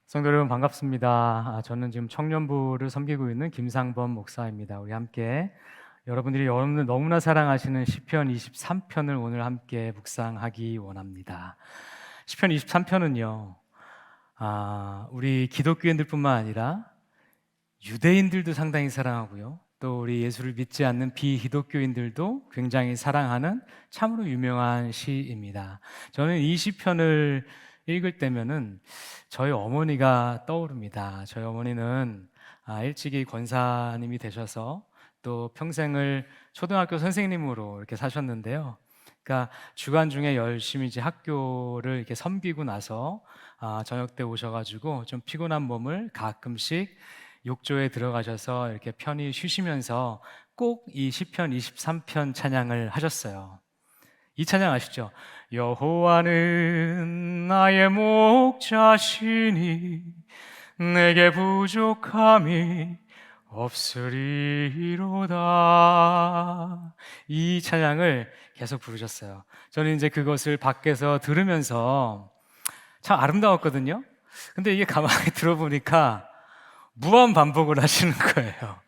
성도 여러분 반갑습니다. 저는 지금 청년부를 섬기고 있는 김상범 목사입니다. 우리 함께 여러분들 너무나 사랑하시는 시편 23편을 오늘 함께 묵상하기 원합니다. 시편 23편은요, 우리 기독교인들뿐만 아니라 유대인들도 상당히 사랑하고요, 또 우리 예수를 믿지 않는 비기독교인들도 굉장히 사랑하는 참으로 유명한 시입니다. 저는 이 시편을 읽을 때면은 저희 어머니가 떠오릅니다. 저희 어머니는 일찍이 권사님이 되셔서 또 평생을 초등학교 선생님으로 이렇게 사셨는데요. 그러니까 주간 중에 열심히 이제 학교를 이렇게 섬기고 나서 저녁 때 오셔가지고 좀 피곤한 몸을 가끔씩 욕조에 들어가셔서 이렇게 편히 쉬시면서 꼭 이 시편 23편 찬양을 하셨어요. 이 찬양 아시죠? 여호와는 나의 목자시니 내게 부족함이 없으리로다. 이 찬양을 계속 부르셨어요. 저는 이제 그것을 밖에서 들으면서 참 아름다웠거든요. 근데 이게 가만히 들어보니까 무한 반복을 하시는 거예요.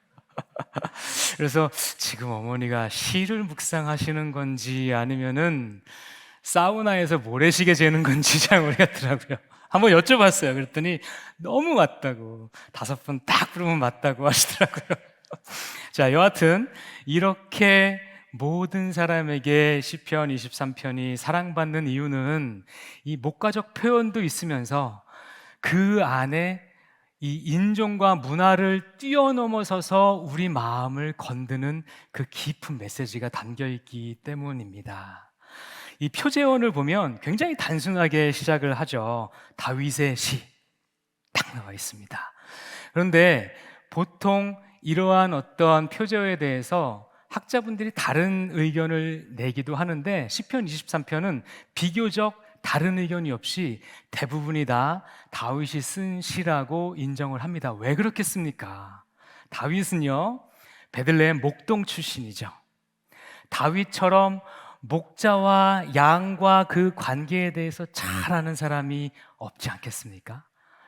그래서 지금 어머니가 시를 묵상하시는 건지 아니면은 사우나에서 모래시계 재는 건지 잘 모르겠더라고요. 한번 여쭤봤어요. 그랬더니 너무 맞다고, 5번 딱 부르면 맞다고 하시더라고요. 자, 여하튼 이렇게 모든 사람에게 시편 23편이 사랑받는 이유는 이 목가적 표현도 있으면서 그 안에 이 인종과 문화를 뛰어넘어서서 우리 마음을 건드는 그 깊은 메시지가 담겨 있기 때문입니다. 이 표제원을 보면 굉장히 단순하게 시작을 하죠. 다윗의 시 딱 나와 있습니다. 그런데 보통 이러한 어떠한 표제어에 대해서 학자분들이 다른 의견을 내기도 하는데 시편 23편은 비교적 다른 의견이 없이 대부분이 다 다윗이 쓴 시라고 인정을 합니다. 왜 그렇겠습니까? 다윗은요, 베들레헴 목동 출신이죠. 다윗처럼 목자와 양과 그 관계에 대해서 잘 아는 사람이 없지 않겠습니까?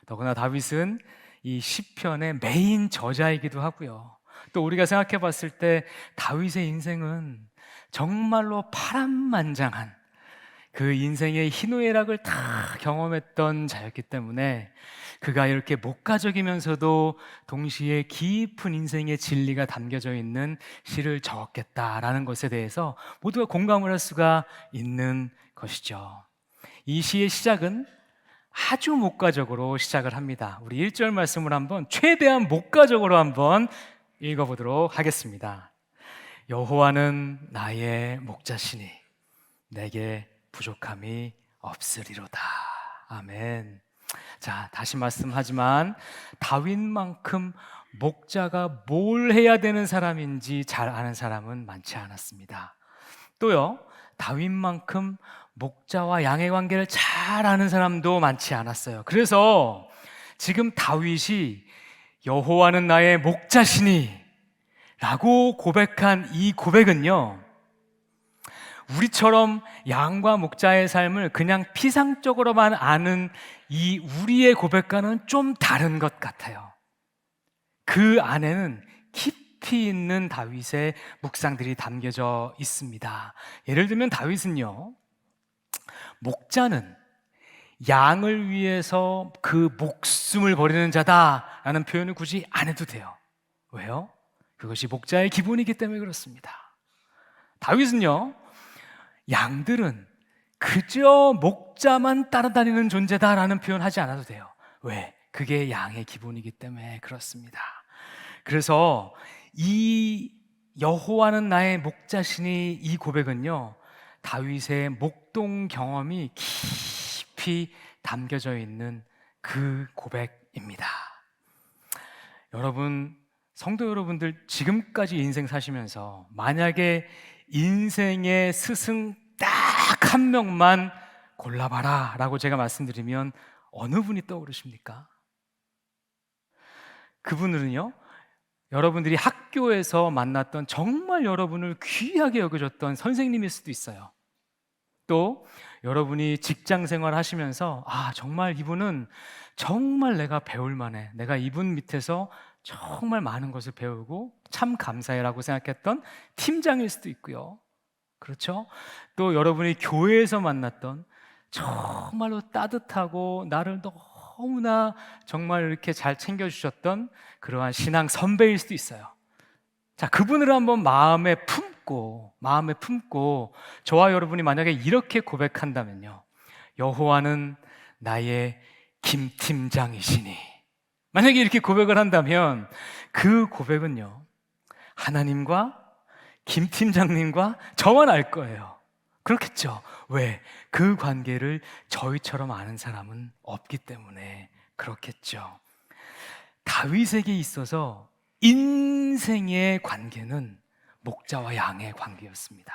더구나 다윗은 이 시편의 메인 저자이기도 하고요. 또 우리가 생각해 봤을 때 다윗의 인생은 정말로 파란만장한 그 인생의 희노애락을 다 경험했던 자였기 때문에 그가 이렇게 목가적이면서도 동시에 깊은 인생의 진리가 담겨져 있는 시를 적었겠다라는 것에 대해서 모두가 공감을 할 수가 있는 것이죠. 이 시의 시작은 아주 목가적으로 시작을 합니다. 우리 1절 말씀을 한번 최대한 목가적으로 한번 읽어보도록 하겠습니다. 여호와는 나의 목자시니 내게 부족함이 없으리로다. 아멘. 자, 다시 말씀하지만 다윗만큼 목자가 뭘 해야 되는 사람인지 잘 아는 사람은 많지 않았습니다. 또요, 다윗만큼 목자와 양의 관계를 잘 아는 사람도 많지 않았어요. 그래서 지금 다윗이 여호와는 나의 목자시니 라고 고백한 이 고백은요, 우리처럼 양과 목자의 삶을 그냥 피상적으로만 아는 이 우리의 고백과는 좀 다른 것 같아요. 그 안에는 깊이 있는 다윗의 묵상들이 담겨져 있습니다. 예를 들면 다윗은요, 목자는 양을 위해서 그 목숨을 버리는 자다라는 표현을 굳이 안 해도 돼요. 왜요? 그것이 목자의 기본이기 때문에 그렇습니다. 다윗은요, 양들은 그저 목자만 따라다니는 존재다라는 표현 하지 않아도 돼요. 왜? 그게 양의 기본이기 때문에 그렇습니다. 그래서 이 여호와는 나의 목자시니 이 고백은요, 다윗의 목동 경험이 깊이 담겨져 있는 그 고백입니다. 여러분, 성도 여러분들 지금까지 인생 사시면서 만약에 인생의 스승 딱 한 명만 골라봐라 라고 제가 말씀드리면 어느 분이 떠오르십니까? 그분은요, 여러분들이 학교에서 만났던 정말 여러분을 귀하게 여겨줬던 선생님일 수도 있어요. 또 여러분이 직장 생활 하시면서 정말 이분은 정말 내가 배울 만해, 내가 이분 밑에서 정말 많은 것을 배우고 참 감사해라고 생각했던 팀장일 수도 있고요. 그렇죠? 또 여러분이 교회에서 만났던 정말로 따뜻하고 나를 너무나 정말 이렇게 잘 챙겨주셨던 그러한 신앙 선배일 수도 있어요. 자, 그분을 한번 마음에 품고 저와 여러분이 만약에 이렇게 고백한다면요, 여호와는 나의 김 팀장이시니, 만약에 이렇게 고백을 한다면 그 고백은요, 하나님과 김 팀장님과 저만 알 거예요. 그렇겠죠? 왜? 그 관계를 저희처럼 아는 사람은 없기 때문에 그렇겠죠. 다윗에게 있어서 인생의 관계는 목자와 양의 관계였습니다.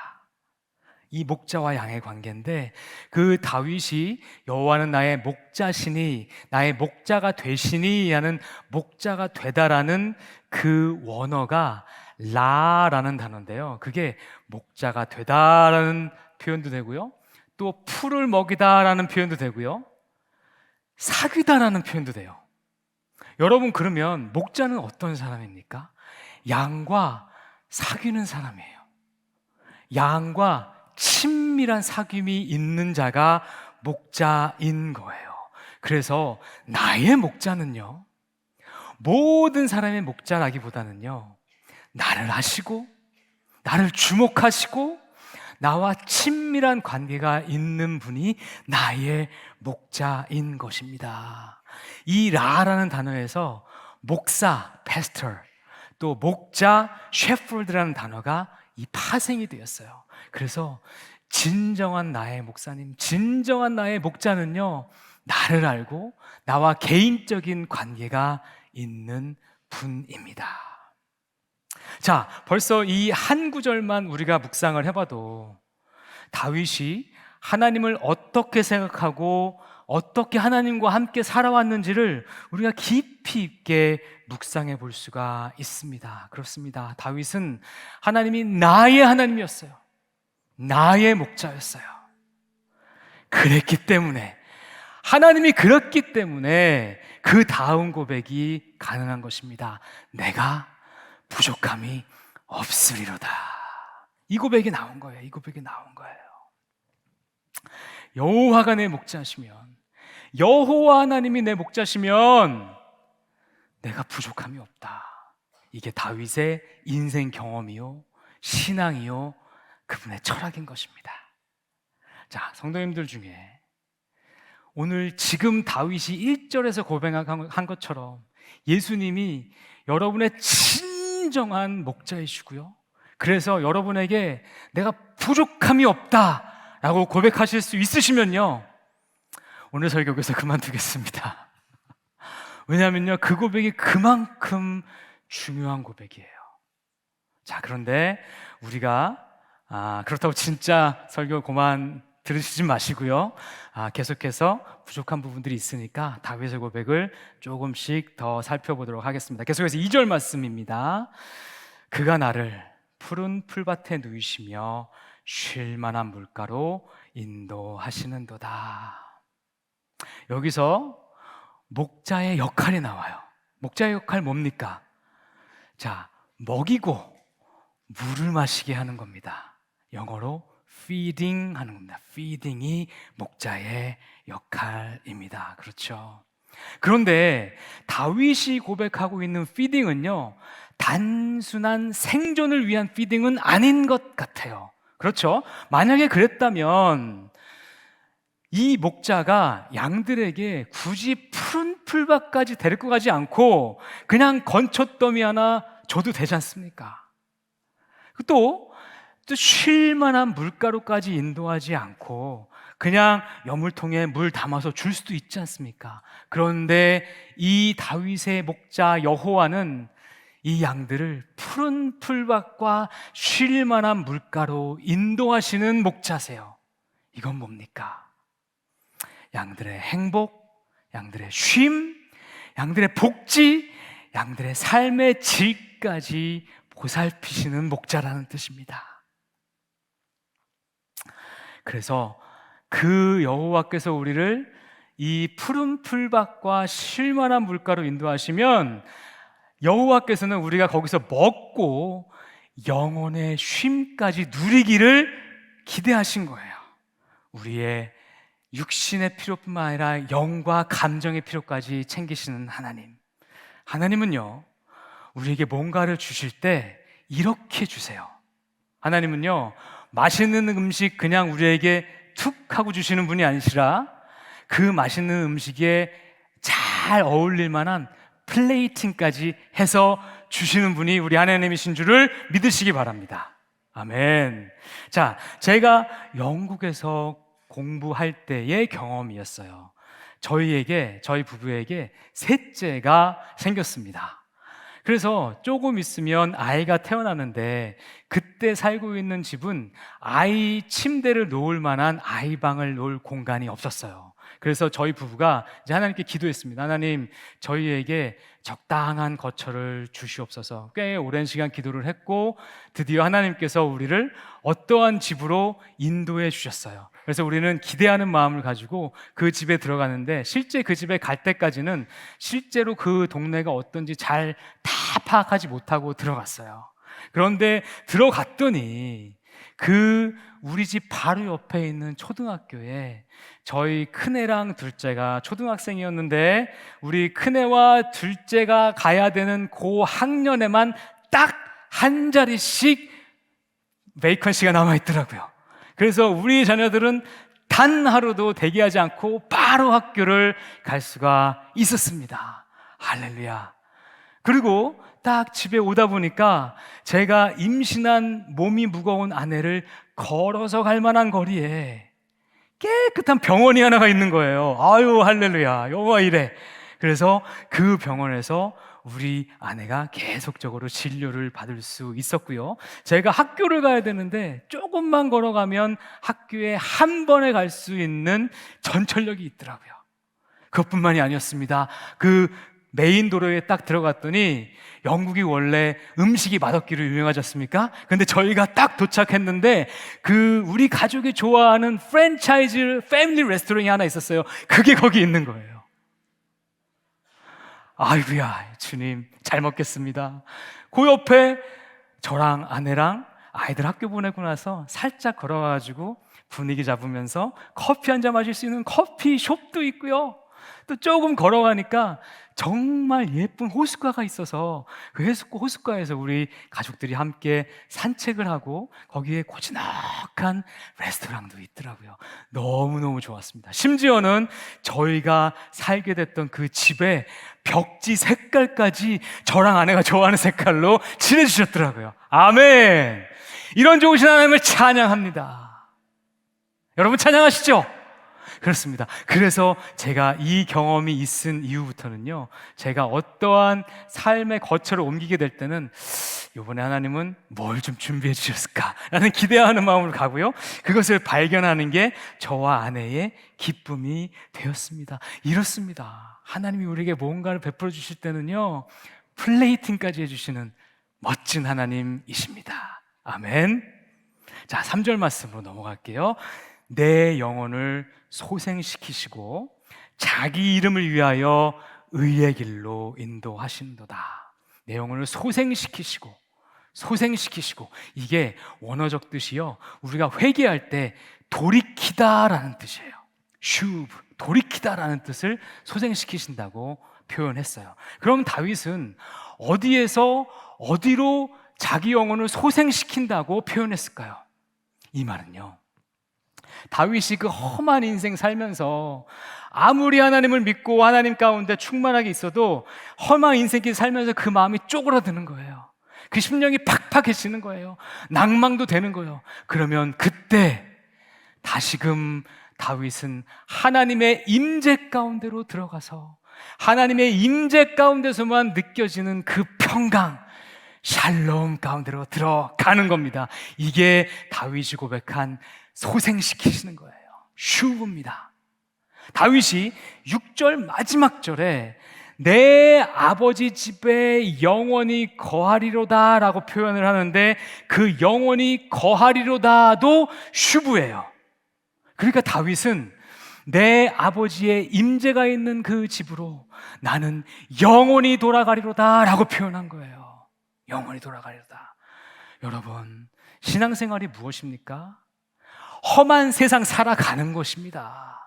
이 목자와 양의 관계인데, 그 다윗이 여호와는 나의 목자시니, 나의 목자가 되시니 하는 목자가 되다라는 그 원어가 라라는 단어인데요, 그게 목자가 되다라는 표현도 되고요, 또 풀을 먹이다라는 표현도 되고요, 사귀다라는 표현도 돼요. 여러분, 그러면 목자는 어떤 사람입니까? 양과 사귀는 사람이에요. 양과 친밀한 사귐이 있는 자가 목자인 거예요. 그래서 나의 목자는요, 모든 사람의 목자라기보다는요, 나를 아시고 나를 주목하시고 나와 친밀한 관계가 있는 분이 나의 목자인 것입니다. 이 라라는 단어에서 목사, pastor, 또 목자, shepherd라는 단어가 이 파생이 되었어요. 그래서 진정한 나의 목사님, 진정한 나의 목자는요, 나를 알고 나와 개인적인 관계가 있는 분입니다. 자, 벌써 이 한 구절만 우리가 묵상을 해봐도 다윗이 하나님을 어떻게 생각하고 어떻게 하나님과 함께 살아왔는지를 우리가 깊이 있게 묵상해 볼 수가 있습니다. 그렇습니다. 다윗은 하나님이 나의 하나님이었어요. 나의 목자였어요. 그랬기 때문에, 하나님이 그렇기 때문에 그 다음 고백이 가능한 것입니다. 내가 부족함이 없으리로다. 이 고백이 나온 거예요. 이 고백이 나온 거예요. 여호와가 내 목자시면, 여호와 하나님이 내 목자시면 내가 부족함이 없다. 이게 다윗의 인생 경험이요, 신앙이요, 그분의 철학인 것입니다. 자, 성도님들 중에 오늘 지금 다윗이 1절에서 고백한 것처럼 예수님이 여러분의 진정한 목자이시고요, 그래서 여러분에게 내가 부족함이 없다라고 고백하실 수 있으시면요, 오늘 설교 여기서 그만두겠습니다. 왜냐하면요, 그 고백이 그만큼 중요한 고백이에요. 자, 그런데 우리가 그렇다고 진짜 설교 그만 들으시지 마시고요, 계속해서 부족한 부분들이 있으니까 다윗의 고백을 조금씩 더 살펴보도록 하겠습니다. 계속해서 2절 말씀입니다. 그가 나를 푸른 풀밭에 누이시며 쉴 만한 물가로 인도하시는도다. 여기서 목자의 역할이 나와요. 목자의 역할 뭡니까? 자, 먹이고 물을 마시게 하는 겁니다. 영어로 feeding 하는 겁니다. feeding이 목자의 역할입니다. 그렇죠. 그런데 다윗이 고백하고 있는 feeding은요, 단순한 생존을 위한 feeding은 아닌 것 같아요. 그렇죠? 만약에 그랬다면 이 목자가 양들에게 굳이 푸른 풀밭까지 데리고 가지 않고 그냥 건초더미 하나 줘도 되지 않습니까? 또 쉴만한 물가로까지 인도하지 않고 그냥 여물통에 물 담아서 줄 수도 있지 않습니까? 그런데 이 다윗의 목자 여호와는 이 양들을 푸른 풀밭과 쉴만한 물가로 인도하시는 목자세요. 이건 뭡니까? 양들의 행복, 양들의 쉼, 양들의 복지, 양들의 삶의 질까지 보살피시는 목자라는 뜻입니다. 그래서 그 여호와께서 우리를 이 푸른 풀밭과 쉴만한 물가로 인도하시면 여호와께서는 우리가 거기서 먹고 영혼의 쉼까지 누리기를 기대하신 거예요. 우리의 육신의 필요뿐만 아니라 영과 감정의 필요까지 챙기시는 하나님. 하나님은요, 우리에게 뭔가를 주실 때 이렇게 주세요. 하나님은요, 맛있는 음식 그냥 우리에게 툭 하고 주시는 분이 아니시라 그 맛있는 음식에 잘 어울릴 만한 플레이팅까지 해서 주시는 분이 우리 하나님이신 줄을 믿으시기 바랍니다. 아멘. 자, 제가 영국에서 공부할 때의 경험이었어요. 저희 부부에게 셋째가 생겼습니다. 그래서 조금 있으면 아이가 태어나는데 그때 살고 있는 집은 아이 침대를 놓을 만한 아이방을 놓을 공간이 없었어요. 그래서 저희 부부가 이제 하나님께 기도했습니다. 하나님, 저희에게 적당한 거처를 주시옵소서. 꽤 오랜 시간 기도를 했고 드디어 하나님께서 우리를 어떠한 집으로 인도해 주셨어요. 그래서 우리는 기대하는 마음을 가지고 그 집에 들어가는데 실제 그 집에 갈 때까지는 실제로 그 동네가 어떤지 잘 다 파악하지 못하고 들어갔어요. 그런데 들어갔더니 우리 집 바로 옆에 있는 초등학교에 저희 큰애랑 둘째가 초등학생이었는데 우리 큰애와 둘째가 가야 되는 그 학년에만 딱 한 자리씩 베이컨시가 남아있더라고요. 그래서 우리 자녀들은 단 하루도 대기하지 않고 바로 학교를 갈 수가 있었습니다. 할렐루야. 그리고 딱 집에 오다 보니까 제가 임신한 몸이 무거운 아내를 걸어서 갈 만한 거리에 깨끗한 병원이 하나가 있는 거예요. 아유, 할렐루야. 여호와 이래. 그래서 그 병원에서 우리 아내가 계속적으로 진료를 받을 수 있었고요. 제가 학교를 가야 되는데 조금만 걸어가면 학교에 한 번에 갈 수 있는 전철역이 있더라고요. 그것뿐만이 아니었습니다. 그 메인 도로에 딱 들어갔더니 영국이 원래 음식이 맛없기로 유명하지 않습니까? 근데 저희가 딱 도착했는데 우리 가족이 좋아하는 프랜차이즈 패밀리 레스토랑이 하나 있었어요. 그게 거기 있는 거예요. 아이고야, 주님 잘 먹겠습니다. 그 옆에 저랑 아내랑 아이들 학교 보내고 나서 살짝 걸어가지고 분위기 잡으면서 커피 한 잔 마실 수 있는 커피숍도 있고요. 또 조금 걸어가니까 정말 예쁜 호숫가가 있어서 그 호숫가에서 우리 가족들이 함께 산책을 하고 거기에 고즈넉한 레스토랑도 있더라고요. 너무너무 좋았습니다. 심지어는 저희가 살게 됐던 그 집의 벽지 색깔까지 저랑 아내가 좋아하는 색깔로 칠해주셨더라고요. 아멘. 이런 좋으신 하나님을 찬양합니다. 여러분 찬양하시죠? 그렇습니다. 그래서 제가 이 경험이 있은 이후부터는요, 제가 어떠한 삶의 거처를 옮기게 될 때는 이번에 하나님은 뭘 좀 준비해 주셨을까라는 기대하는 마음으로 가고요, 그것을 발견하는 게 저와 아내의 기쁨이 되었습니다. 이렇습니다. 하나님이 우리에게 뭔가를 베풀어 주실 때는요, 플레이팅까지 해주시는 멋진 하나님이십니다. 아멘. 자, 3절 말씀으로 넘어갈게요. 내 영혼을 소생시키시고 자기 이름을 위하여 의의 길로 인도하신도다. 내 영혼을 소생시키시고 이게 원어적 뜻이요, 우리가 회개할 때 돌이키다라는 뜻이에요. 슈브, 돌이키다라는 뜻을 소생시키신다고 표현했어요. 그럼 다윗은 어디에서 어디로 자기 영혼을 소생시킨다고 표현했을까요? 이 말은요, 다윗이 그 험한 인생 살면서 아무리 하나님을 믿고 하나님 가운데 충만하게 있어도 험한 인생길 살면서 그 마음이 쪼그라드는 거예요. 그 심령이 팍팍해지는 거예요. 낭망도 되는 거예요. 그러면 그때 다시금 다윗은 하나님의 임재 가운데로 들어가서 하나님의 임재 가운데서만 느껴지는 그 평강, 샬롬 가운데로 들어가는 겁니다. 이게 다윗이 고백한 소생시키시는 거예요. 슈브입니다. 다윗이 6절 마지막 절에 내 아버지 집에 영원히 거하리로다 라고 표현을 하는데 그 영원히 거하리로다도 슈브예요. 그러니까 다윗은 내 아버지의 임재가 있는 그 집으로 나는 영원히 돌아가리로다 라고 표현한 거예요. 영원히 돌아가리로다. 여러분, 신앙생활이 무엇입니까? 험한 세상 살아가는 것입니다.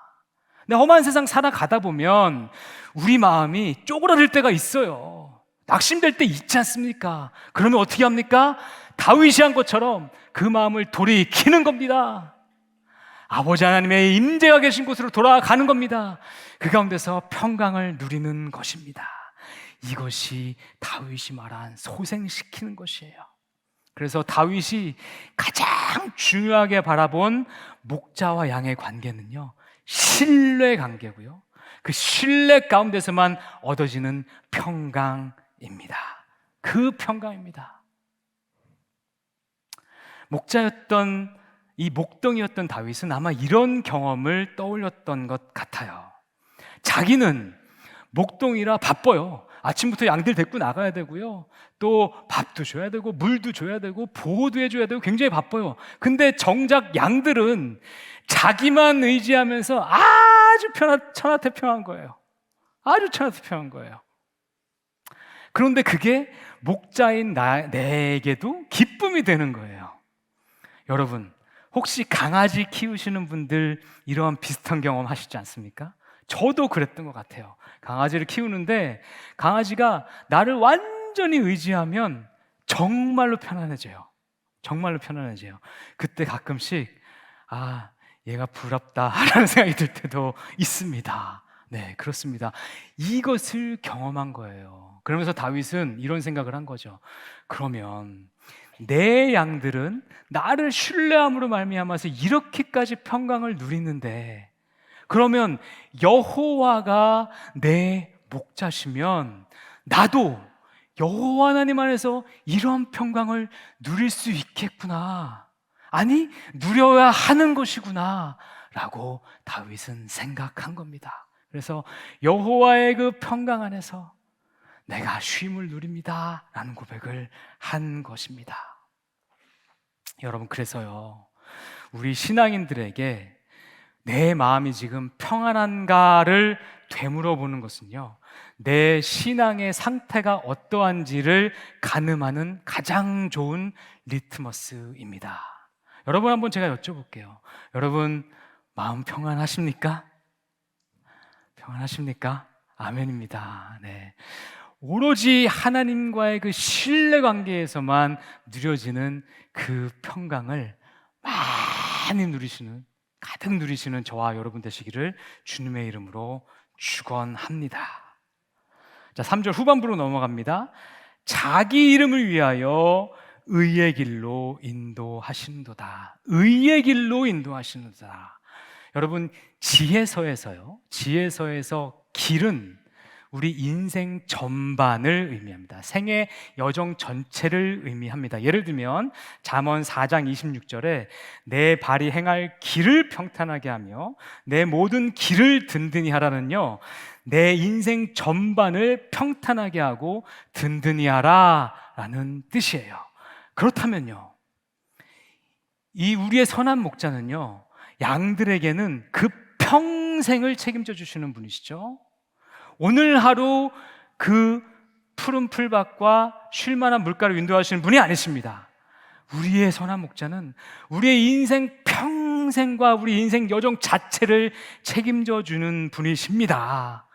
근데 험한 세상 살아가다 보면 우리 마음이 쪼그라들 때가 있어요. 낙심될 때 있지 않습니까? 그러면 어떻게 합니까? 다윗이 한 것처럼 그 마음을 돌이키는 겁니다. 아버지 하나님의 임재가 계신 곳으로 돌아가는 겁니다. 그 가운데서 평강을 누리는 것입니다. 이것이 다윗이 말한 소생시키는 것이에요. 그래서 다윗이 가장 중요하게 바라본 목자와 양의 관계는요, 신뢰 관계고요. 그 신뢰 가운데서만 얻어지는 평강입니다. 그 평강입니다. 목자였던 이 목동이었던 다윗은 아마 이런 경험을 떠올렸던 것 같아요. 자기는 목동이라 바빠요. 아침부터 양들 데리고 나가야 되고요. 또 밥도 줘야 되고 물도 줘야 되고 보호도 해줘야 되고 굉장히 바빠요. 근데 정작 양들은 자기만 의지하면서 아주 천하태평한 거예요. 아주 천하태평한 거예요. 그런데 그게 목자인 내게도 기쁨이 되는 거예요. 여러분, 혹시 강아지 키우시는 분들 이러한 비슷한 경험 하시지 않습니까? 저도 그랬던 것 같아요. 강아지를 키우는데 강아지가 나를 완전히 의지하면 정말로 편안해져요. 정말로 편안해져요. 그때 가끔씩 얘가 부럽다라는 생각이 들 때도 있습니다. 네, 그렇습니다. 이것을 경험한 거예요. 그러면서 다윗은 이런 생각을 한 거죠. 그러면 내 양들은 나를 신뢰함으로 말미암아서 이렇게까지 평강을 누리는데, 그러면 여호와가 내 목자시면 나도 여호와 하나님 안에서 이런 평강을 누릴 수 있겠구나, 아니 누려야 하는 것이구나 라고 다윗은 생각한 겁니다. 그래서 여호와의 그 평강 안에서 내가 쉼을 누립니다 라는 고백을 한 것입니다. 여러분, 그래서요, 우리 신앙인들에게 내 마음이 지금 평안한가를 되물어보는 것은요, 내 신앙의 상태가 어떠한지를 가늠하는 가장 좋은 리트머스입니다. 여러분, 한번 제가 여쭤볼게요. 여러분, 마음 평안하십니까? 평안하십니까? 아멘입니다. 네. 오로지 하나님과의 그 신뢰 관계에서만 누려지는 그 평강을 많이 누리시는, 가득 누리시는 저와 여러분 되시기를 주님의 이름으로 축원합니다. 자, 3절 후반부로 넘어갑니다. 자기 이름을 위하여 의의 길로 인도하시는도다. 의의 길로 인도하시는도다. 여러분, 지혜서에서 길은 우리 인생 전반을 의미합니다. 생의 여정 전체를 의미합니다. 예를 들면 잠언 4장 26절에 내 발이 행할 길을 평탄하게 하며 내 모든 길을 든든히 하라는요, 내 인생 전반을 평탄하게 하고 든든히 하라 라는 뜻이에요. 그렇다면요, 이 우리의 선한 목자는요, 양들에게는 그 평생을 책임져 주시는 분이시죠. 오늘 하루 그 푸른 풀밭과 쉴만한 물가를 인도하시는 분이 아니십니다. 우리의 선한 목자는 우리의 인생 평생과 우리 인생 여정 자체를 책임져 주는 분이십니다.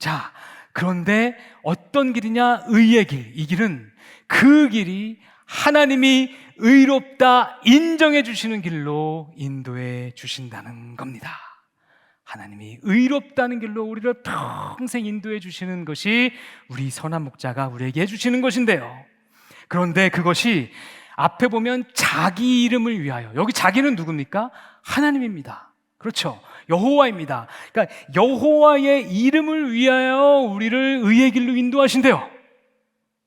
자, 그런데 어떤 길이냐? 의의 길. 이 길은 그 길이 하나님이 의롭다 인정해 주시는 길로 인도해 주신다는 겁니다. 하나님이 의롭다는 길로 우리를 평생 인도해 주시는 것이 우리 선한 목자가 우리에게 해주시는 것인데요, 그런데 그것이 앞에 보면 자기 이름을 위하여, 여기 자기는 누굽니까? 하나님입니다. 그렇죠, 여호와입니다. 그러니까 여호와의 이름을 위하여 우리를 의의 길로 인도하신대요.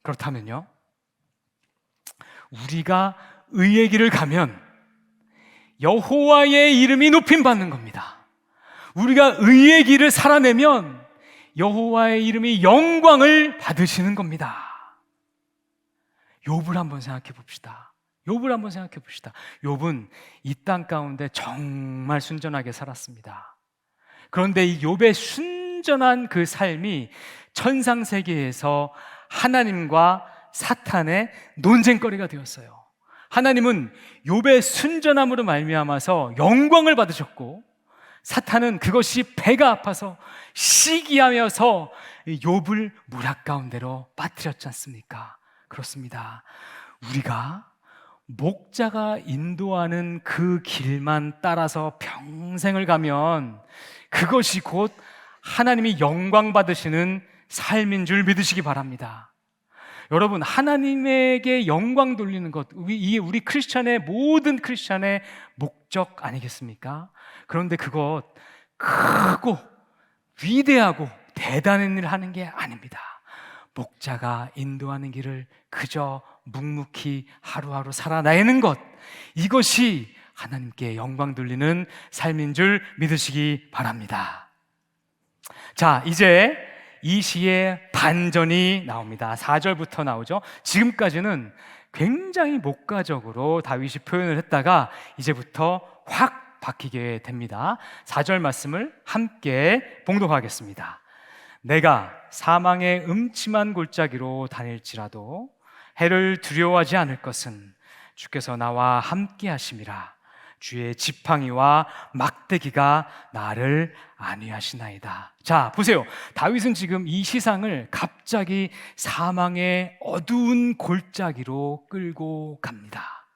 그렇다면요, 우리가 의의 길을 가면 여호와의 이름이 높임받는 겁니다. 우리가 의의 길을 살아내면 여호와의 이름이 영광을 받으시는 겁니다. 욥을 한번 생각해 봅시다. 욥을 한번 생각해 봅시다. 욥은 이 땅 가운데 정말 순전하게 살았습니다. 그런데 이 욥의 순전한 그 삶이 천상세계에서 하나님과 사탄의 논쟁거리가 되었어요. 하나님은 욥의 순전함으로 말미암아서 영광을 받으셨고, 사탄은 그것이 배가 아파서 시기하여서 욥을 무락 가운데로 빠뜨렸지 않습니까? 그렇습니다. 우리가 목자가 인도하는 그 길만 따라서 평생을 가면 그것이 곧 하나님이 영광 받으시는 삶인 줄 믿으시기 바랍니다. 여러분, 하나님에게 영광 돌리는 것, 이게 우리 크리스찬의 모든 크리스찬의 목적 아니겠습니까? 그런데 그것 크고 위대하고 대단한 일을 하는 게 아닙니다. 목자가 인도하는 길을 그저 묵묵히 하루하루 살아내는 것, 이것이 하나님께 영광 돌리는 삶인 줄 믿으시기 바랍니다. 자, 이제 이 시의 반전이 나옵니다. 4절부터 나오죠. 지금까지는 굉장히 목가적으로 다윗이 표현을 했다가 이제부터 확 바뀌게 됩니다. 4절 말씀을 함께 봉독하겠습니다. 내가 사망의 음침한 골짜기로 다닐지라도 해를 두려워하지 않을 것은 주께서 나와 함께 하심이라. 주의 지팡이와 막대기가 나를 안위하시나이다. 자, 보세요. 다윗은 지금 이 시상을 갑자기 사망의 어두운 골짜기로 끌고 갑니다.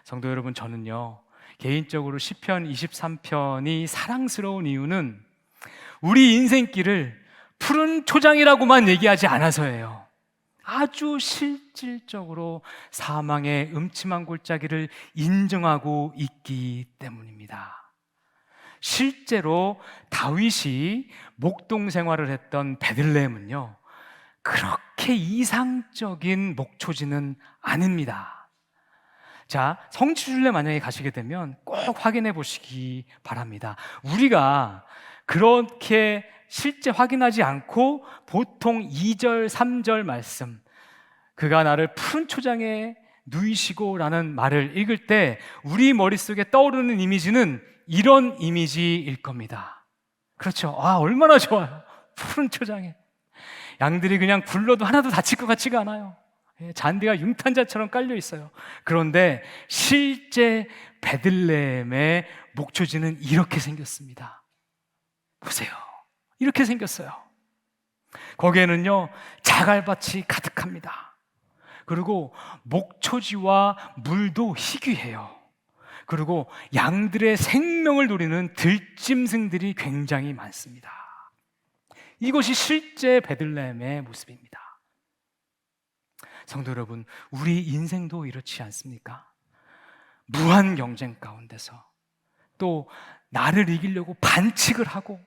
성도 여러분, 저는요, 개인적으로 시편 23편이 사랑스러운 이유는 우리 인생길을 푸른 초장이라고만 얘기하지 않아서예요. 아주 실질적으로 사망의 음침한 골짜기를 인정하고 있기 때문입니다. 실제로 다윗이 목동 생활을 했던 베들레헴은요, 그렇게 이상적인 목초지는 아닙니다. 자, 성지순례 만약에 가시게 되면 꼭 확인해 보시기 바랍니다. 우리가 그렇게 실제 확인하지 않고 보통 2절, 3절 말씀, 그가 나를 푸른 초장에 누이시고 라는 말을 읽을 때 우리 머릿속에 떠오르는 이미지는 이런 이미지일 겁니다. 그렇죠. 아, 얼마나 좋아요. 푸른 초장에 양들이 그냥 굴러도 하나도 다칠 것 같지가 않아요. 잔디가 융탄자처럼 깔려 있어요. 그런데 실제 베들레헴의 목초지는 이렇게 생겼습니다. 보세요. 이렇게 생겼어요. 거기에는요, 자갈밭이 가득합니다. 그리고 목초지와 물도 희귀해요. 그리고 양들의 생명을 노리는 들짐승들이 굉장히 많습니다. 이것이 실제 베들레헴의 모습입니다. 성도 여러분, 우리 인생도 이렇지 않습니까? 무한 경쟁 가운데서 또 나를 이기려고 반칙을 하고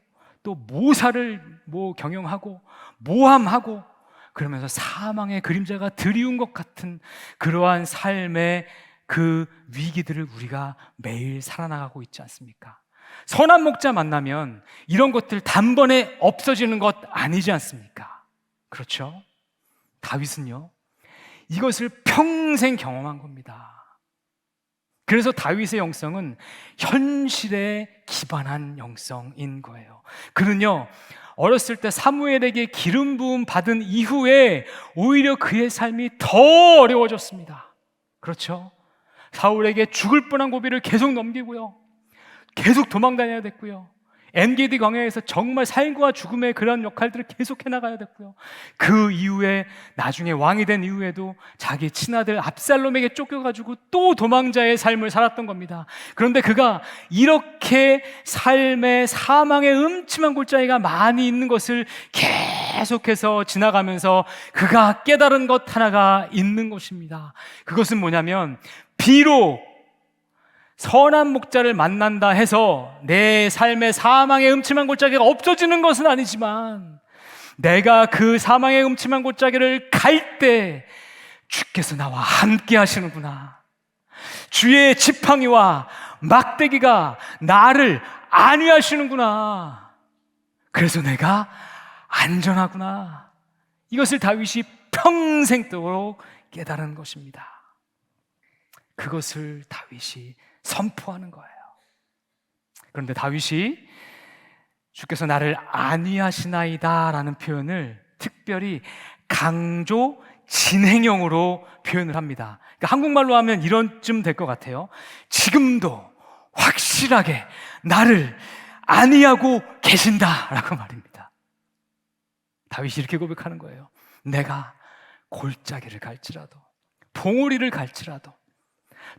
또 모사를 경영하고 모함하고 그러면서 사망의 그림자가 드리운 것 같은 그러한 삶의 그 위기들을 우리가 매일 살아나가고 있지 않습니까? 선한 목자 만나면 이런 것들 단번에 없어지는 것 아니지 않습니까? 그렇죠? 다윗은요, 이것을 평생 경험한 겁니다. 그래서 다윗의 영성은 현실에 기반한 영성인 거예요. 그는요, 어렸을 때 사무엘에게 기름 부음 받은 이후에 오히려 그의 삶이 더 어려워졌습니다. 그렇죠? 사울에게 죽을 뻔한 고비를 계속 넘기고요, 계속 도망 다녀야 됐고요, 엔게디 광야에서 정말 삶과 죽음의 그런 역할들을 계속 해나가야 됐고요, 그 이후에 나중에 왕이 된 이후에도 자기 친아들 압살롬에게 쫓겨가지고 또 도망자의 삶을 살았던 겁니다. 그런데 그가 이렇게 삶의 사망의 음침한 골짜기가 많이 있는 것을 계속해서 지나가면서 그가 깨달은 것 하나가 있는 것입니다. 그것은 뭐냐면, 비록 선한 목자를 만난다 해서 내 삶의 사망의 음침한 골짜기가 없어지는 것은 아니지만, 내가 그 사망의 음침한 골짜기를 갈 때 주께서 나와 함께 하시는구나, 주의 지팡이와 막대기가 나를 안위하시는구나, 그래서 내가 안전하구나, 이것을 다윗이 평생도록 깨달은 것입니다. 그것을 다윗이 선포하는 거예요. 그런데 다윗이 주께서 나를 안위하시나이다 라는 표현을 특별히 강조 진행형으로 표현을 합니다. 그러니까 한국말로 하면 이런쯤 될 것 같아요. 지금도 확실하게 나를 안위하고 계신다라고 말입니다. 다윗이 이렇게 고백하는 거예요. 내가 골짜기를 갈지라도, 봉우리를 갈지라도,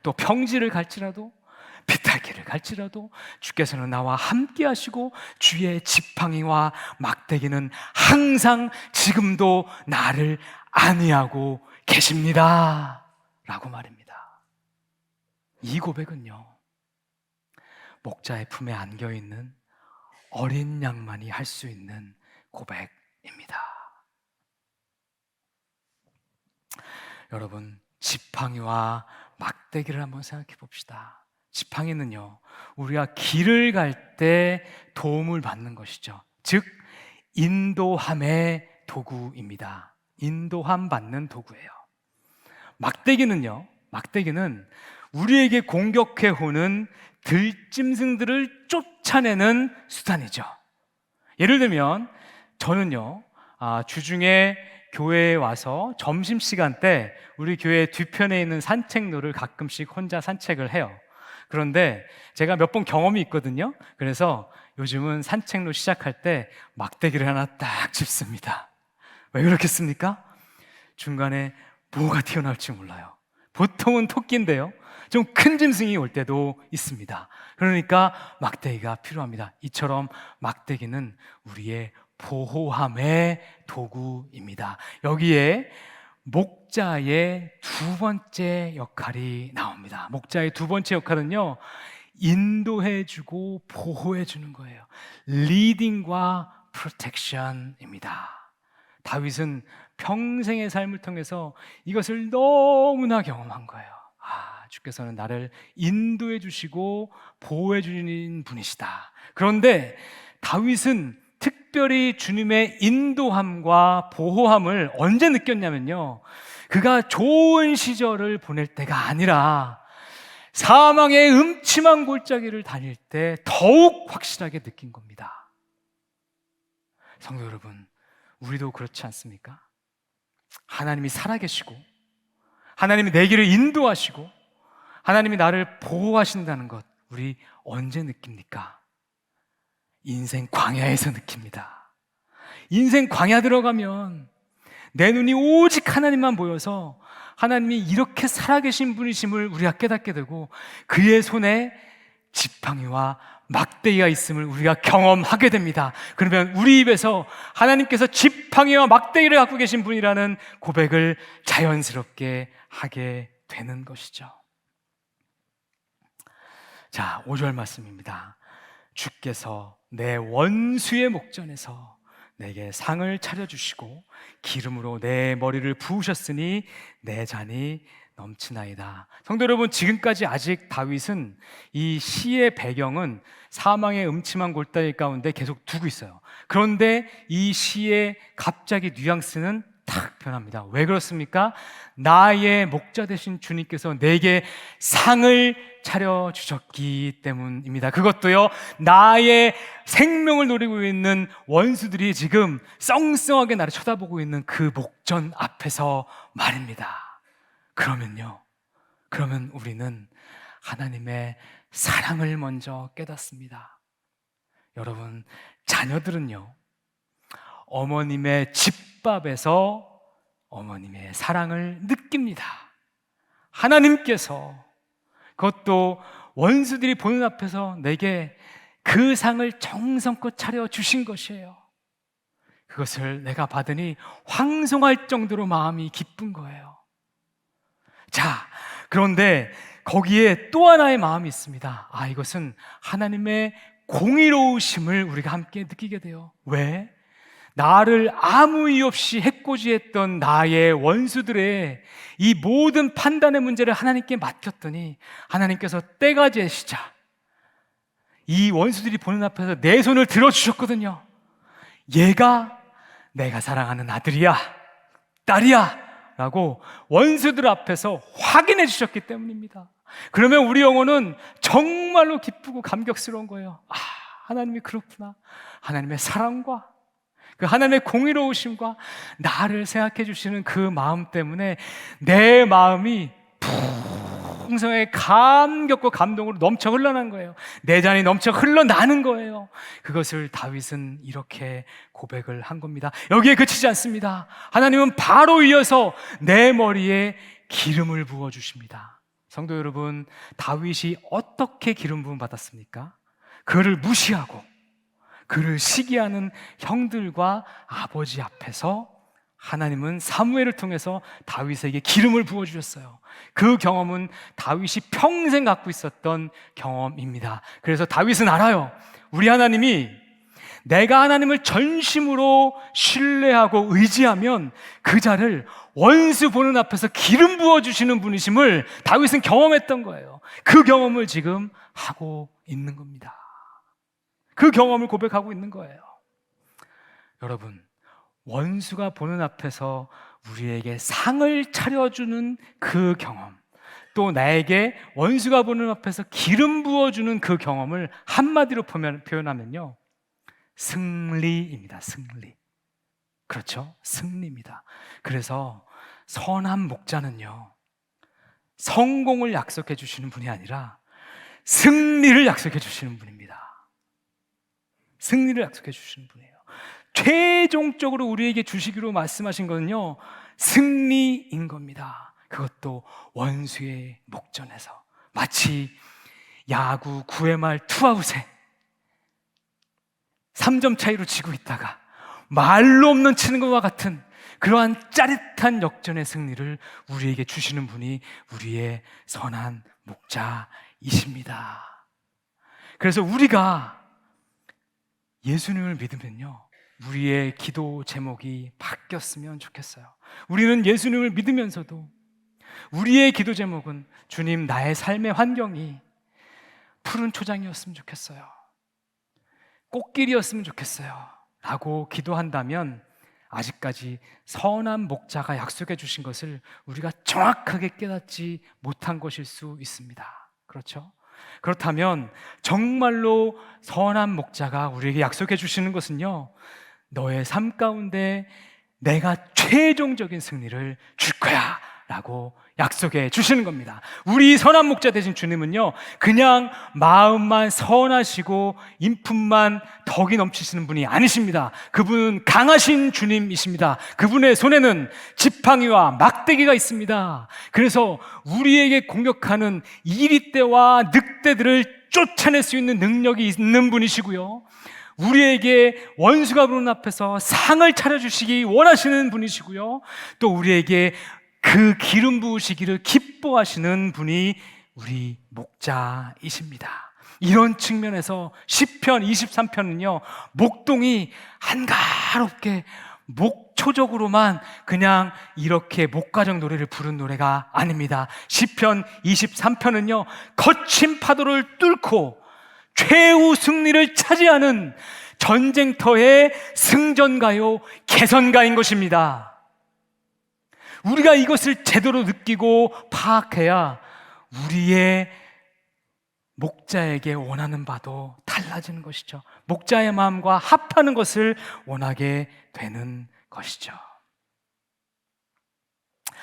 또 평지를 갈지라도, 비탈길을 갈지라도 주께서는 나와 함께 하시고 주의 지팡이와 막대기는 항상 지금도 나를 안위하고 계십니다 라고 말입니다. 이 고백은요, 목자의 품에 안겨있는 어린 양만이 할 수 있는 고백입니다. 여러분, 지팡이와 막대기를 한번 생각해 봅시다. 지팡이는요, 우리가 길을 갈 때 도움을 받는 것이죠. 즉, 인도함의 도구입니다. 인도함 받는 도구예요. 막대기는요, 막대기는 우리에게 공격해 오는 들짐승들을 쫓아내는 수단이죠. 예를 들면 저는요, 주중에 교회에 와서 점심시간 때 우리 교회 뒤편에 있는 산책로를 가끔씩 혼자 산책을 해요. 그런데 제가 몇 번 경험이 있거든요. 그래서 요즘은 산책로 시작할 때 막대기를 하나 딱 짚습니다. 왜 그렇겠습니까? 중간에 뭐가 튀어나올지 몰라요. 보통은 토끼인데요, 좀 큰 짐승이 올 때도 있습니다. 그러니까 막대기가 필요합니다. 이처럼 막대기는 우리의 보호함의 도구입니다. 여기에 목자의 두 번째 역할이 나옵니다. 목자의 두 번째 역할은요, 인도해주고 보호해주는 거예요. 리딩과 프로텍션입니다. 다윗은 평생의 삶을 통해서 이것을 너무나 경험한 거예요. 주께서는 나를 인도해 주시고 보호해 주시는 분이시다. 그런데 다윗은 특별히 주님의 인도함과 보호함을 언제 느꼈냐면요, 그가 좋은 시절을 보낼 때가 아니라 사망의 음침한 골짜기를 다닐 때 더욱 확실하게 느낀 겁니다. 성도 여러분, 우리도 그렇지 않습니까? 하나님이 살아계시고 하나님이 내 길을 인도하시고 하나님이 나를 보호하신다는 것, 우리 언제 느낍니까? 인생 광야에서 느낍니다. 인생 광야 들어가면 내 눈이 오직 하나님만 보여서 하나님이 이렇게 살아계신 분이심을 우리가 깨닫게 되고 그의 손에 지팡이와 막대기가 있음을 우리가 경험하게 됩니다. 그러면 우리 입에서 하나님께서 지팡이와 막대기를 갖고 계신 분이라는 고백을 자연스럽게 하게 되는 것이죠. 자, 5절 말씀입니다. 주께서 내 원수의 목전에서 내게 상을 차려주시고 기름으로 내 머리를 부으셨으니 내 잔이 넘치나이다. 성도 여러분, 지금까지 아직 다윗은 이 시의 배경은 사망의 음침한 골짜기 가운데 계속 두고 있어요. 그런데 이 시의 갑자기 뉘앙스는 탁 변합니다. 왜 그렇습니까? 나의 목자 되신 주님께서 내게 상을 차려주셨기 때문입니다. 그것도요, 나의 생명을 노리고 있는 원수들이 지금 썽썽하게 나를 쳐다보고 있는 그 목전 앞에서 말입니다. 그러면 우리는 하나님의 사랑을 먼저 깨닫습니다. 여러분, 자녀들은요, 어머님의 집밥에서 어머님의 사랑을 느낍니다. 하나님께서 그것도 원수들이 보는 앞에서 내게 그 상을 정성껏 차려주신 것이에요. 그것을 내가 받으니 황송할 정도로 마음이 기쁜 거예요. 자, 그런데 거기에 또 하나의 마음이 있습니다. 이것은 하나님의 공의로우심을 우리가 함께 느끼게 돼요. 왜? 나를 아무 이유 없이 해코지했던 나의 원수들의 이 모든 판단의 문제를 하나님께 맡겼더니 하나님께서 때가 되시자 이 원수들이 보는 앞에서 내 손을 들어주셨거든요. 얘가 내가 사랑하는 아들이야, 딸이야 라고 원수들 앞에서 확인해 주셨기 때문입니다. 그러면 우리 영혼은 정말로 기쁘고 감격스러운 거예요. 아, 하나님이 그렇구나. 하나님의 사랑과 그 하나님의 공의로우심과 나를 생각해 주시는 그 마음 때문에 내 마음이 풍성하게 감격과 감동으로 넘쳐 흘러난 거예요. 내 잔이 넘쳐 흘러나는 거예요. 그것을 다윗은 이렇게 고백을 한 겁니다. 여기에 그치지 않습니다. 하나님은 바로 이어서 내 머리에 기름을 부어주십니다. 성도 여러분, 다윗이 어떻게 기름 부음 받았습니까? 그를 무시하고 그를 시기하는 형들과 아버지 앞에서 하나님은 사무엘을 통해서 다윗에게 기름을 부어주셨어요. 그 경험은 다윗이 평생 갖고 있었던 경험입니다. 그래서 다윗은 알아요. 우리 하나님이 내가 하나님을 전심으로 신뢰하고 의지하면 그 자를 원수 보는 앞에서 기름 부어주시는 분이심을 다윗은 경험했던 거예요. 그 경험을 지금 하고 있는 겁니다. 그 경험을 고백하고 있는 거예요. 여러분, 원수가 보는 앞에서 우리에게 상을 차려주는 그 경험, 또 나에게 원수가 보는 앞에서 기름 부어주는 그 경험을 한마디로 표현하면요, 승리입니다. 승리. 그렇죠? 승리입니다. 그래서 선한 목자는요, 성공을 약속해 주시는 분이 아니라 승리를 약속해 주시는 분입니다. 승리를 약속해 주시는 분이에요. 최종적으로 우리에게 주시기로 말씀하신 것은요, 승리인 겁니다. 그것도 원수의 목전에서, 마치 야구 9회 말 투아웃에 3점 차이로 지고 있다가 말로 없는 치는 것과 같은 그러한 짜릿한 역전의 승리를 우리에게 주시는 분이 우리의 선한 목자이십니다. 그래서 우리가 예수님을 믿으면요, 우리의 기도 제목이 바뀌었으면 좋겠어요. 우리는 예수님을 믿으면서도 우리의 기도 제목은 주님, 나의 삶의 환경이 푸른 초장이었으면 좋겠어요, 꽃길이었으면 좋겠어요 라고 기도한다면 아직까지 선한 목자가 약속해 주신 것을 우리가 정확하게 깨닫지 못한 것일 수 있습니다. 그렇죠? 그렇다면 정말로 선한 목자가 우리에게 약속해 주시는 것은요, 너의 삶 가운데 내가 최종적인 승리를 줄 거야 라고 약속해 주시는 겁니다. 우리 선한 목자 되신 주님은요, 그냥 마음만 선하시고 인품만 덕이 넘치시는 분이 아니십니다. 그분은 강하신 주님이십니다. 그분의 손에는 지팡이와 막대기가 있습니다. 그래서 우리에게 공격하는 이리떼와 늑대들을 쫓아낼 수 있는 능력이 있는 분이시고요, 우리에게 원수가 부르는 앞에서 상을 차려주시기 원하시는 분이시고요, 또 우리에게 그 기름 부으시기를 기뻐하시는 분이 우리 목자이십니다. 이런 측면에서 시편 23편은요, 목동이 한가롭게 목초적으로만 그냥 이렇게 목가정 노래를 부른 노래가 아닙니다. 시편 23편은요, 거친 파도를 뚫고 최후 승리를 차지하는 전쟁터의 승전가요, 개선가인 것입니다. 우리가 이것을 제대로 느끼고 파악해야 우리의 목자에게 원하는 바도 달라지는 것이죠. 목자의 마음과 합하는 것을 원하게 되는 것이죠.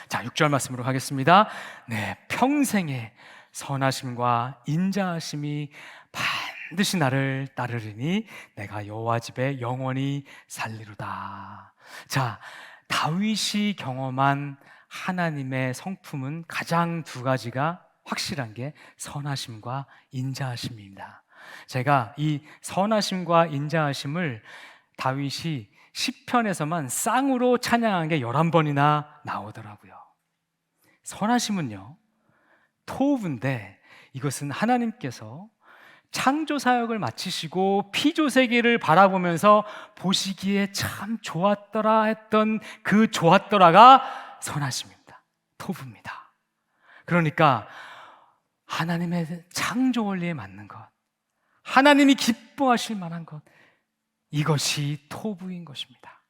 자, 6절 말씀으로 가겠습니다. 네, 평생의 선하심과 인자하심이 반드시 나를 따르리니 내가 여호와 집에 영원히 살리로다. 자, 다윗이 경험한 하나님의 성품은 가장 두 가지가 확실한 게 선하심과 인자하심입니다. 제가 이 선하심과 인자하심을 다윗이 시편에서만 쌍으로 찬양한 게 11번이나 나오더라고요. 선하심은요, 토브인데 이것은 하나님께서 창조 사역을 마치시고 피조세계를 바라보면서 보시기에 참 좋았더라 했던 그 좋았더라가 선하심입니다. 토브입니다. 그러니까 하나님의 창조 원리에 맞는 것, 하나님이 기뻐하실 만한 것, 이것이 토브인 것입니다.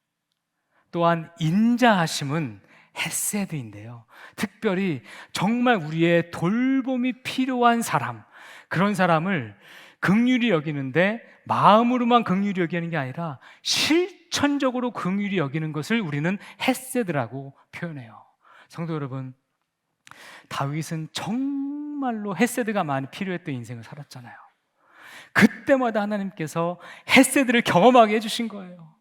또한 인자하심은 헤세드인데요. 특별히 정말 우리의 돌봄이 필요한 사람, 그런 사람을 긍휼히 여기는데 마음으로만 긍휼히 여기는 게 아니라 실천적으로 긍휼히 여기는 것을 우리는 헤세드라고 표현해요. 성도 여러분, 다윗은 정말로 헤세드가 많이 필요했던 인생을 살았잖아요. 그때마다 하나님께서 헤세드를 경험하게 해주신 거예요.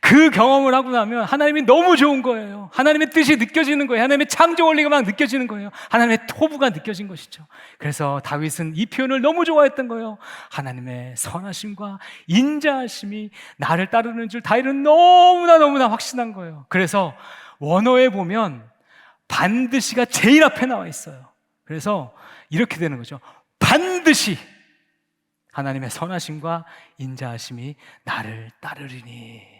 그 경험을 하고 나면 하나님이 너무 좋은 거예요. 하나님의 뜻이 느껴지는 거예요. 하나님의 창조 원리가 막 느껴지는 거예요. 하나님의 토부가 느껴진 것이죠. 그래서 다윗은 이 표현을 너무 좋아했던 거예요. 하나님의 선하심과 인자하심이 나를 따르는 줄 다윗은 너무나 확신한 거예요. 그래서 원어에 보면 반드시가 제일 앞에 나와 있어요. 그래서 이렇게 되는 거죠. 반드시 하나님의 선하심과 인자하심이 나를 따르리니.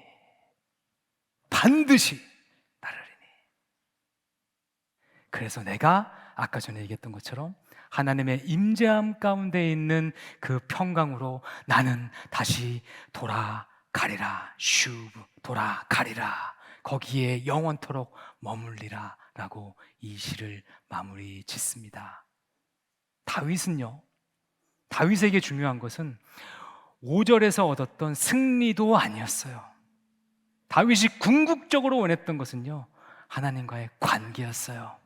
반드시 따르리니. 그래서 내가 아까 전에 얘기했던 것처럼 하나님의 임재함 가운데 있는 그 평강으로 나는 다시 돌아가리라. 슈브, 돌아가리라. 거기에 영원토록 머물리라 라고 이 시를 마무리 짓습니다. 다윗은요, 다윗에게 중요한 것은 5절에서 얻었던 승리도 아니었어요. 다윗이 궁극적으로 원했던 것은요, 하나님과의 관계였어요.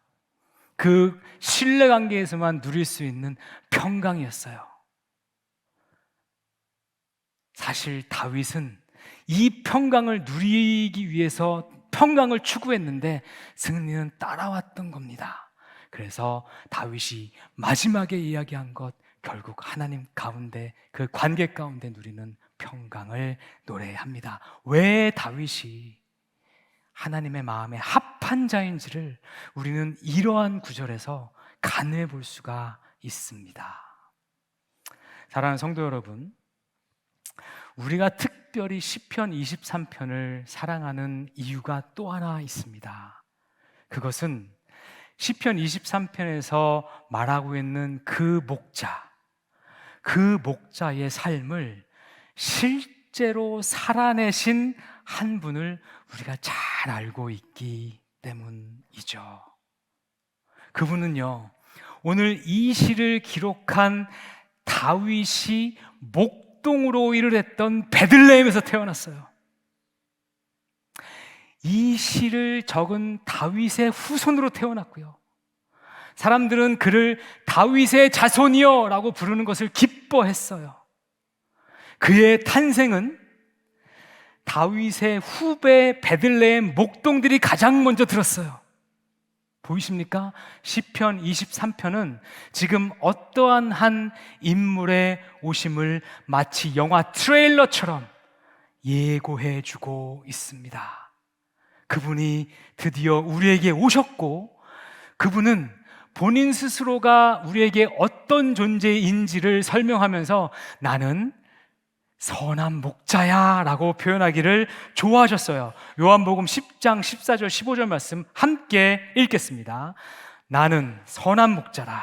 그 신뢰 관계에서만 누릴 수 있는 평강이었어요. 사실 다윗은 이 평강을 누리기 위해서 평강을 추구했는데 승리는 따라왔던 겁니다. 그래서 다윗이 마지막에 이야기한 것, 결국 하나님 가운데, 그 관계 가운데 누리는 평강을 노래합니다. 왜 다윗이 하나님의 마음에 합한 자인지를 우리는 이러한 구절에서 가늠해 볼 수가 있습니다. 사랑하는 성도 여러분, 우리가 특별히 시편 23편을 사랑하는 이유가 또 하나 있습니다. 그것은 시편 23편에서 말하고 있는 그 목자의 삶을 실제로 살아내신 한 분을 우리가 잘 알고 있기 때문이죠. 그분은요, 오늘 이 시를 기록한 다윗이 목동으로 일을 했던 베들레헴에서 태어났어요. 이 시를 적은 다윗의 후손으로 태어났고요, 사람들은 그를 다윗의 자손이여 라고 부르는 것을 기뻐했어요. 그의 탄생은 다윗의 후배 베들레헴 목동들이 가장 먼저 들었어요. 보이십니까? 시편 23편은 지금 어떠한 한 인물의 오심을 마치 영화 트레일러처럼 예고해 주고 있습니다. 그분이 드디어 우리에게 오셨고, 그분은 본인 스스로가 우리에게 어떤 존재인지를 설명하면서 나는 선한 목자야 라고 표현하기를 좋아하셨어요. 요한복음 10장 14절 15절 말씀 함께 읽겠습니다. 나는 선한 목자라.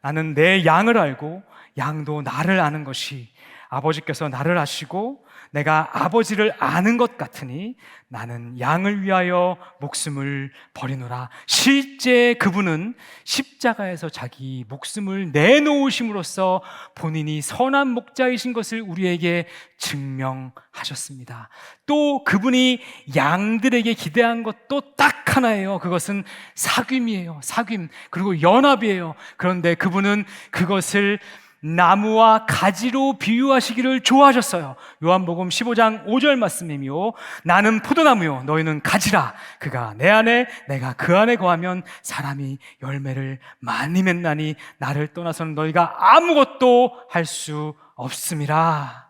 나는 내 양을 알고 양도 나를 아는 것이 아버지께서 나를 아시고 내가 아버지를 아는 것 같으니 나는 양을 위하여 목숨을 버리노라. 실제 그분은 십자가에서 자기 목숨을 내놓으심으로써 본인이 선한 목자이신 것을 우리에게 증명하셨습니다. 또 그분이 양들에게 기대한 것도 딱 하나예요. 그것은 사귐이에요. 사귐, 그리고 연합이에요. 그런데 그분은 그것을 나무와 가지로 비유하시기를 좋아하셨어요. 요한복음 15장 5절 말씀이며 나는 포도나무요 너희는 가지라. 그가 내 안에 내가 그 안에 거하면 사람이 열매를 많이 맺나니 나를 떠나서는 너희가 아무것도 할 수 없음이라.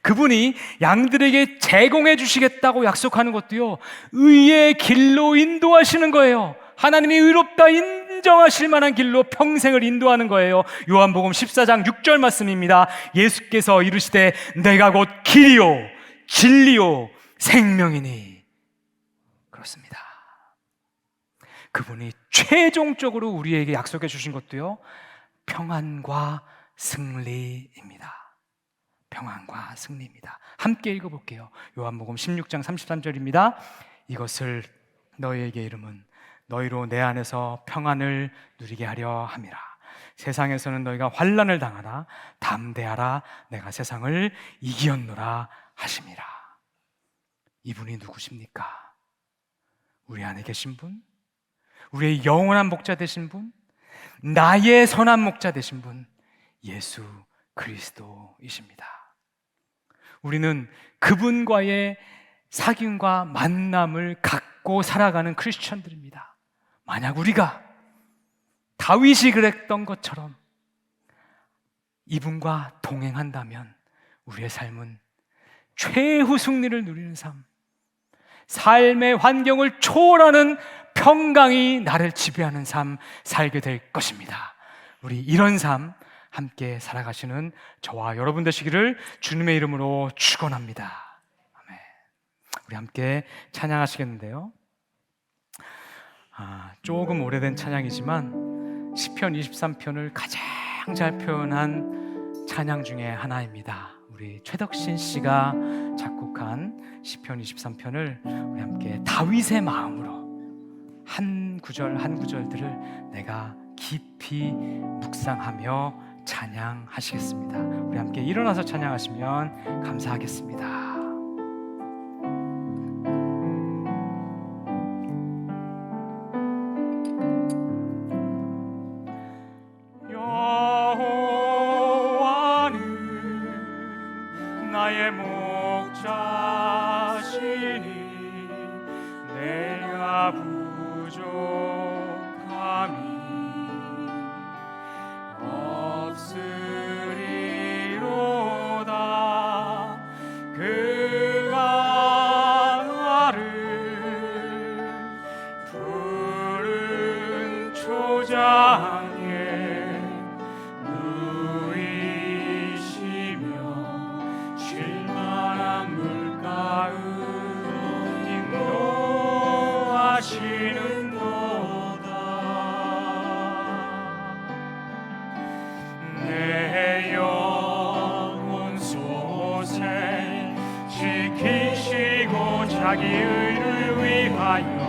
그분이 양들에게 제공해 주시겠다고 약속하는 것도요, 의의 길로 인도하시는 거예요. 하나님이 의롭다 인정하실 만한 길로 평생을 인도하는 거예요. 요한복음 14장 6절 말씀입니다. 예수께서 이르시되 내가 곧 길이요 진리요 생명이니. 그렇습니다. 그분이 최종적으로 우리에게 약속해 주신 것도요, 평안과 승리입니다. 평안과 승리입니다. 함께 읽어볼게요. 요한복음 16장 33절입니다. 이것을 너희에게 이름은 너희로 내 안에서 평안을 누리게 하려 함이라. 세상에서는 너희가 환난을 당하라. 담대하라. 내가 세상을 이기었노라 하심이라. 이분이 누구십니까? 우리 안에 계신 분, 우리의 영원한 목자 되신 분, 나의 선한 목자 되신 분, 예수 그리스도이십니다. 우리는 그분과의 사귐과 만남을 갖고 살아가는 크리스천들입니다. 만약 우리가 다윗이 그랬던 것처럼 이분과 동행한다면 우리의 삶은 최후 승리를 누리는 삶, 삶의 환경을 초월하는 평강이 나를 지배하는 삶 살게 될 것입니다. 우리 이런 삶 함께 살아가시는 저와 여러분 되시기를 주님의 이름으로 축원합니다. 아멘. 우리 함께 찬양하시겠는데요. 조금 오래된 찬양이지만 시편 23편을 가장 잘 표현한 찬양 중에 하나입니다. 우리 최덕신 씨가 작곡한 시편 23편을 우리 함께 다윗의 마음으로 한 구절 한 구절들을 내가 깊이 묵상하며 찬양하시겠습니다. 우리 함께 일어나서 찬양하시면 감사하겠습니다. 나의 목자시니 내가 부족함이 없으리로다. 그가 나를 푸른 초장에 누이시며 쉴만한 물가으로 인도하시는도다. 내 영혼 솟에 지키시고 자기 의를 위하여